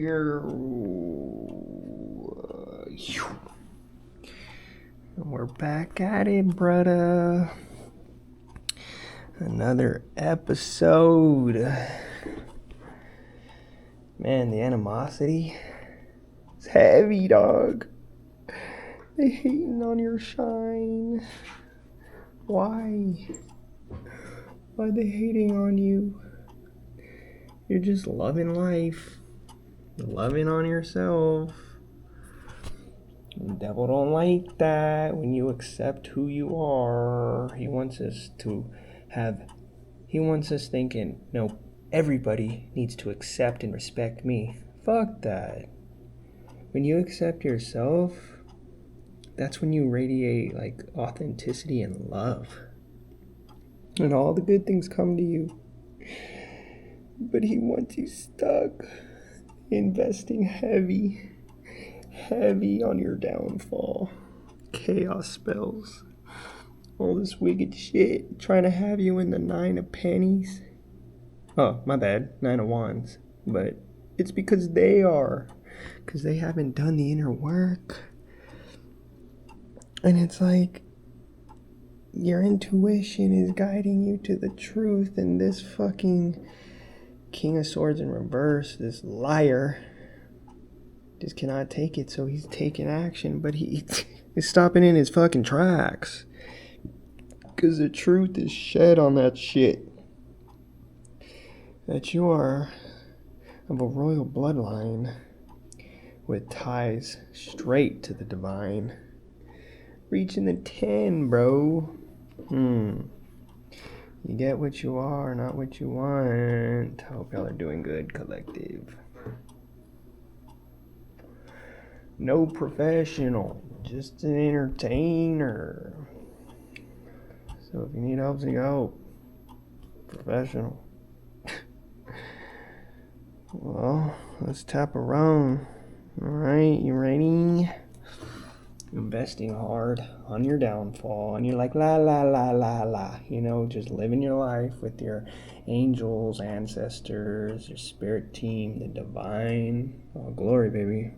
here. We're back at it, brother. Another episode. Man, the animosity is heavy, dog. They hating on your shine. Why? Why are they hating on you? You're just loving life. You're loving on yourself. The devil don't like that when you accept who you are. He wants us thinking, no, everybody needs to accept and respect me. Fuck that. When you accept yourself, that's when you radiate like authenticity and love. And all the good things come to you. But he wants you stuck, investing heavy on your downfall. Chaos spells. All this wicked shit. Trying to have you in the 9 of pennies. Oh, my bad. 9 of wands. But it's because they are. Because they haven't done the inner work. And it's like your intuition is guiding you to the truth, and this fucking King of Swords in reverse, this liar, just cannot take it, so he's taking action, but he's stopping in his fucking tracks. Because the truth is shed on that shit. That you are of a royal bloodline with ties straight to the divine. Reaching the 10, bro. You get what you are, not what you want. Hope y'all are doing good, collective. No professional, just an entertainer. So if you need help, seek help. Professional. Well, let's tap around. Alright, you ready? Investing hard on your downfall, and you're like la la la la la, just living your life with your angels, ancestors, your spirit team, the divine. Oh, glory, baby.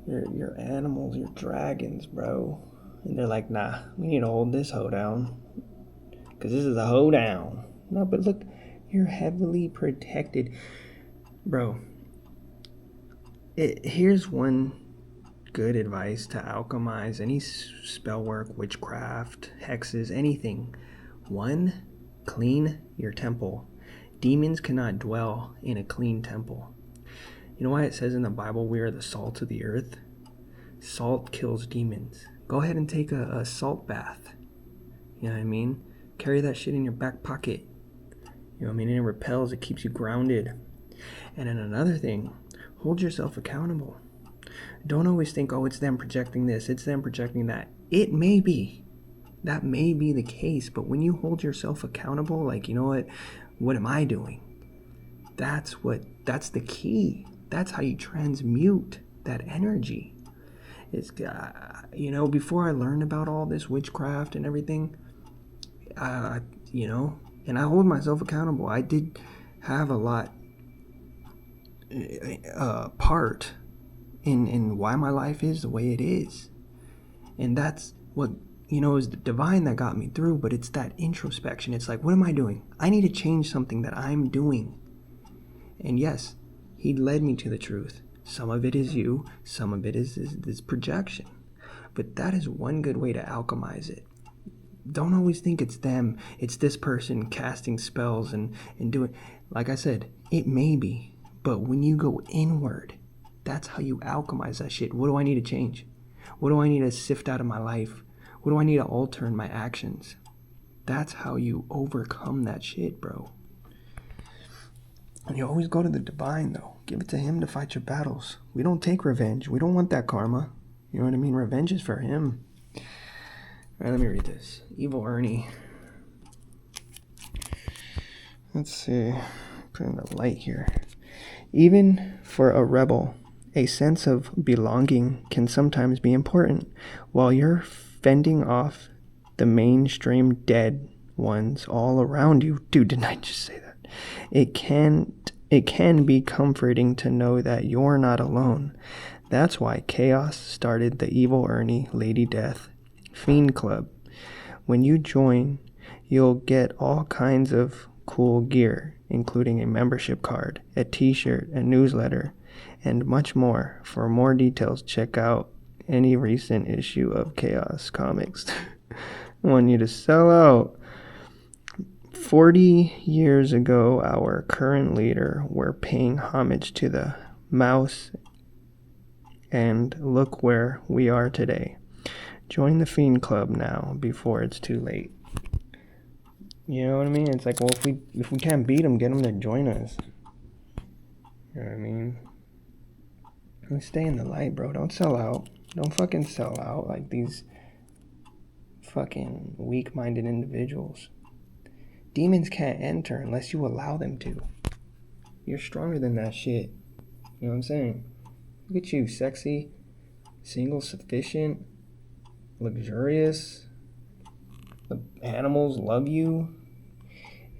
Your animals, your dragons, bro. And they're like, nah, we need to hold this hoe down, because this is a hoe down. No, but look, you're heavily protected, bro. Here's one good advice to alchemize any spell work, witchcraft, hexes, anything. 1, clean your temple. Demons cannot dwell in a clean temple. You know why it says in the Bible we are the salt of the earth? Salt kills demons. Go ahead and take a salt bath. You know what I mean? Carry that shit in your back pocket. You know what I mean? And it repels, it keeps you grounded. And then another thing, hold yourself accountable. Don't always think, oh, it's them projecting this, it's them projecting that. It may be. That may be the case, but when you hold yourself accountable, like, you know what am I doing? That's the key. That's how you transmute that energy. It's, before I learned about all this witchcraft and everything, and I hold myself accountable. I did have a lot part in why my life is the way it is. And that's what, is the divine that got me through, but it's that introspection. It's like, what am I doing? I need to change something that I'm doing. And yes, he led me to the truth. Some of it is you, some of it is this projection. But that is one good way to alchemize it. Don't always think it's them, it's this person casting spells and doing, like I said, it may be. But when you go inward, that's how you alchemize that shit. What do I need to change? What do I need to sift out of my life? What do I need to alter in my actions? That's how you overcome that shit, bro. And you always go to the divine, though. Give it to him to fight your battles. We don't take revenge. We don't want that karma. You know what I mean? Revenge is for him. All right, let me read this. Evil Ernie. Let's see. Put in the light here. Even for a rebel, a sense of belonging can sometimes be important. While you're fending off the mainstream dead ones all around you. Dude, didn't I just say that? It can't It can be comforting to know that you're not alone. That's why Chaos started the Evil Ernie Lady Death Fiend Club. When you join, you'll get all kinds of cool gear, including a membership card, a t-shirt, a newsletter, and much more. For more details, check out any recent issue of Chaos Comics. I want you to sell out. 40 years ago, our current leader were paying homage to the mouse, and look where we are today. Join the Fiend Club now before it's too late. You know what I mean? It's like, well, if we can't beat them, get them to join us. You know what I mean? Let's stay in the light, bro. Don't sell out. Don't fucking sell out like these fucking weak-minded individuals. Demons can't enter unless you allow them to. You're stronger than that shit. You know what I'm saying? Look at you, sexy, single, sufficient, luxurious. The animals love you.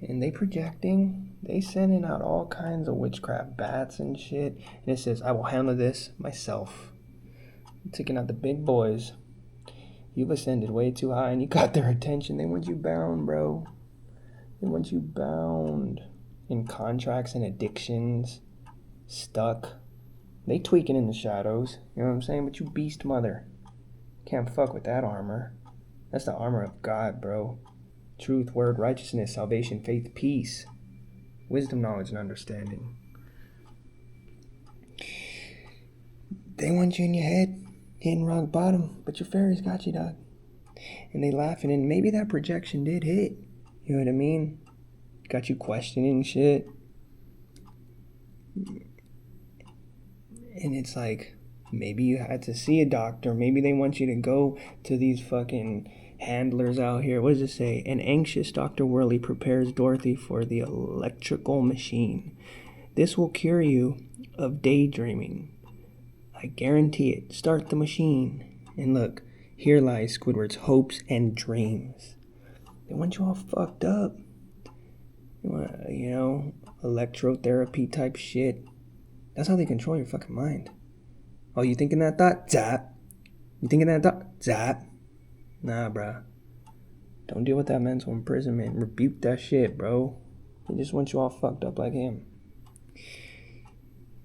And they projecting. They sending out all kinds of witchcraft bats and shit. And it says, I will handle this myself. I'm taking out the big boys. You've ascended way too high and you got their attention. They want you bound, bro. They want you bound. In contracts and addictions. Stuck. They tweaking in the shadows. You know what I'm saying? But you beast mother. Can't fuck with that armor. That's the armor of God, bro. Truth, word, righteousness, salvation, faith, peace. Wisdom, knowledge, and understanding. They want you in your head, hitting rock bottom, but your fairies got you, dog. And they laughing, and maybe that projection did hit. You know what I mean? Got you questioning shit. And it's like, maybe you had to see a doctor. Maybe they want you to go to these fucking handlers out here. What does it say? An anxious Dr. Worley prepares Dorothy for the electrical machine. This will cure you of daydreaming. I guarantee it. Start the machine. And look, here lies Squidward's hopes and dreams. They want you all fucked up. You know, electrotherapy type shit. That's how they control your fucking mind. Oh, you thinking that thought? Zap. You thinking that thought? Zap. Nah, bruh. Don't deal with that mental imprisonment. Rebuke that shit, bro. They just want you all fucked up like him.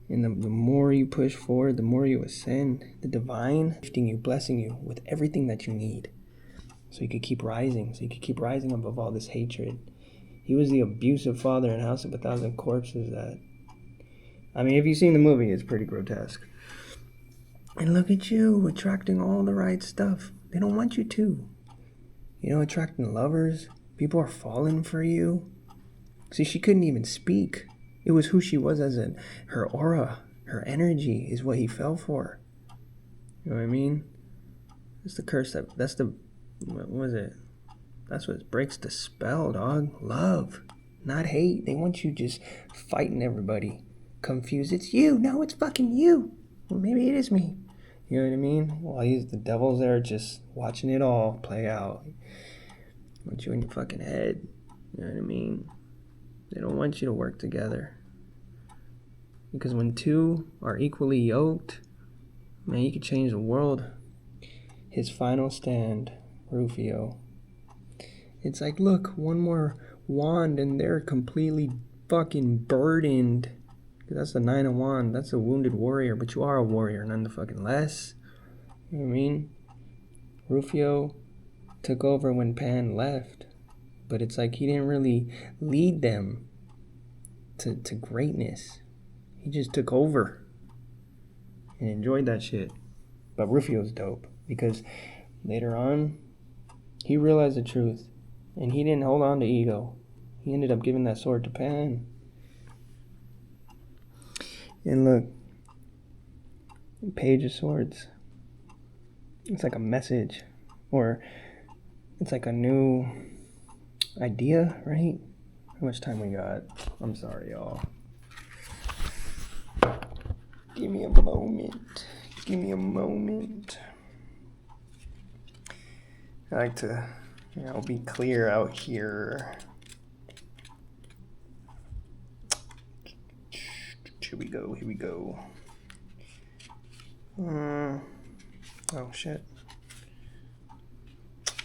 And the more you push forward, the more you ascend. The divine gifting you, blessing you with everything that you need. So you could keep rising. So you could keep rising above all this hatred. He was the abusive father in House of a Thousand Corpses that... I mean, if you've seen the movie, it's pretty grotesque. And look at you, attracting all the right stuff. They don't want you to. You know, attracting lovers. People are falling for you. See, she couldn't even speak. It was who she was as her aura, her energy is what he fell for. You know what I mean? That's the curse what was it? That's what breaks the spell, dog. Love, not hate. They want you just fighting everybody. Confused. It's you. No, it's fucking you. Well, maybe it is me. You know what I mean? While the devil's there just watching it all play out. Want you in your fucking head. You know what I mean? They don't want you to work together. Because when two are equally yoked, man, you could change the world. His final stand, Rufio. It's like, look, one more wand and they're completely fucking burdened. That's the 9 of Wands. That's a wounded warrior, but you are a warrior none the fucking less. You know what I mean? Rufio took over when Pan left, but it's like he didn't really lead them to greatness. He just took over and enjoyed that shit. But Rufio's dope because later on, he realized the truth and he didn't hold on to ego. He ended up giving that sword to Pan. And look, Page of Swords. It's like a message, or it's like a new idea, right? How much time we got? I'm sorry, y'all. Give me a moment. Give me a moment. I like to, be clear out here. Here we go. Oh, shit.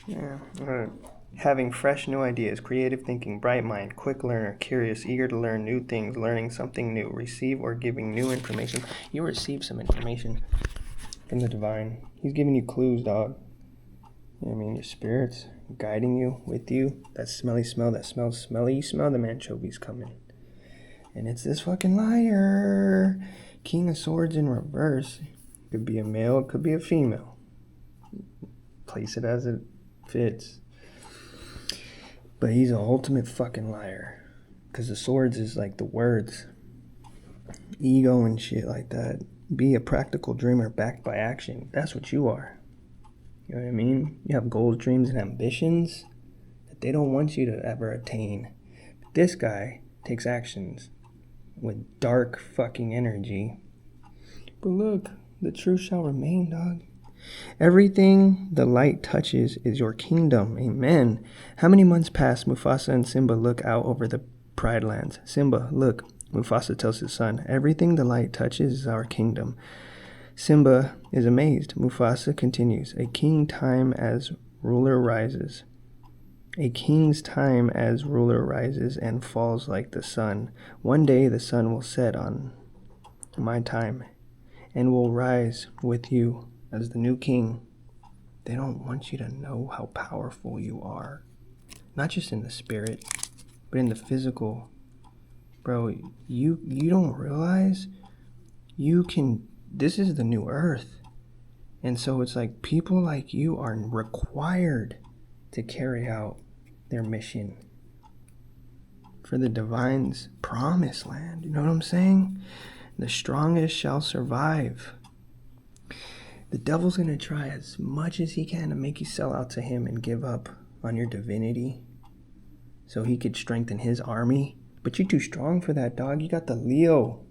Yeah, alright. Having fresh new ideas, creative thinking, bright mind, quick learner, curious, eager to learn new things, learning something new, receive or giving new information. You receive some information from the divine. He's giving you clues, dog. You know what I mean? Your spirits guiding you, with you. That smelly smell that smells smelly. You smell the anchovies coming. And it's this fucking liar. King of Swords in reverse. Could be a male, it could be a female. Place it as it fits. But he's an ultimate fucking liar. Because the swords is like the words. Ego and shit like that. Be a practical dreamer backed by action. That's what you are. You know what I mean? You have goals, dreams, and ambitions that they don't want you to ever attain. But this guy takes actions with dark fucking energy. But look, the truth shall remain, dog. Everything the light touches is your kingdom. Amen. How many months past Mufasa and Simba look out over the Pride Lands? Simba, look. Mufasa tells his son, everything the light touches is our kingdom. Simba is amazed. Mufasa continues, a king's time as ruler rises. A king's time as ruler rises and falls like the sun. One day the sun will set on my time and will rise with you as the new king. They don't want you to know how powerful you are. Not just in the spirit, but in the physical. Bro, you don't realize you can, this is the new earth. And so it's like people like you are required to carry out their mission for the divine's promised land. You know what I'm saying? The strongest shall survive. The devil's going to try as much as he can to make you sell out to him and give up on your divinity so he could strengthen his army. But you're too strong for that, dog. You got the Leo.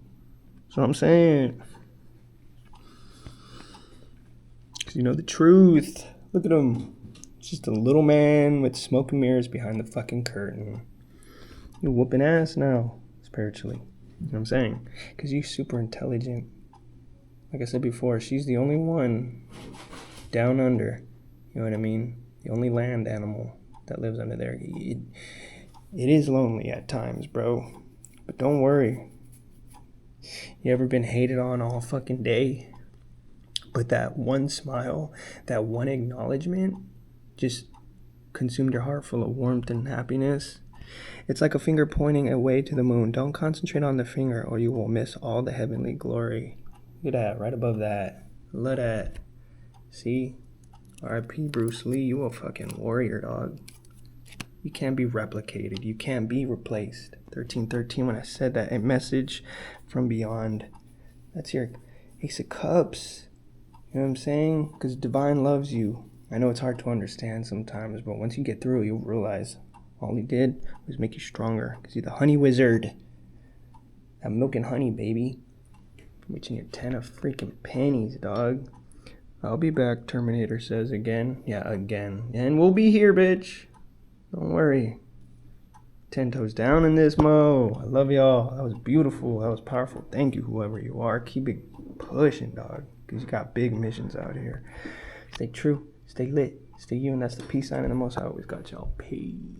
That's what I'm saying. Because you know the truth. Look at him. It's just a little man with smoke and mirrors behind the fucking curtain. You're whooping ass now, spiritually. You know what I'm saying? Because you're super intelligent. Like I said before, she's the only one down under. You know what I mean? The only land animal that lives under there. It is lonely at times, bro. But don't worry. You ever been hated on all fucking day? But that one smile, that one acknowledgement just consumed your heart full of warmth and happiness. It's like a finger pointing away to the moon. Don't concentrate on the finger or you will miss all the heavenly glory. Look at that, right above that. Look at that. See? R.I.P. Bruce Lee, you a fucking warrior, dog. You can't be replicated. You can't be replaced. 1313, when I said that, a message from beyond. That's your Ace of Cups. You know what I'm saying? Because divine loves you. I know it's hard to understand sometimes, but once you get through, you'll realize all he did was make you stronger. Because you're the honey wizard. That milk and honey, baby. Reaching your 10 of freaking pennies, dog. I'll be back, Terminator says again. Yeah, again. And we'll be here, bitch. Don't worry. 10 toes down in this, mo. I love y'all. That was beautiful. That was powerful. Thank you, whoever you are. Keep it pushing, dog. Because you got big missions out here. Stay true. Stay lit. Stay you. And that's the peace sign. And the most I always got y'all. Peace.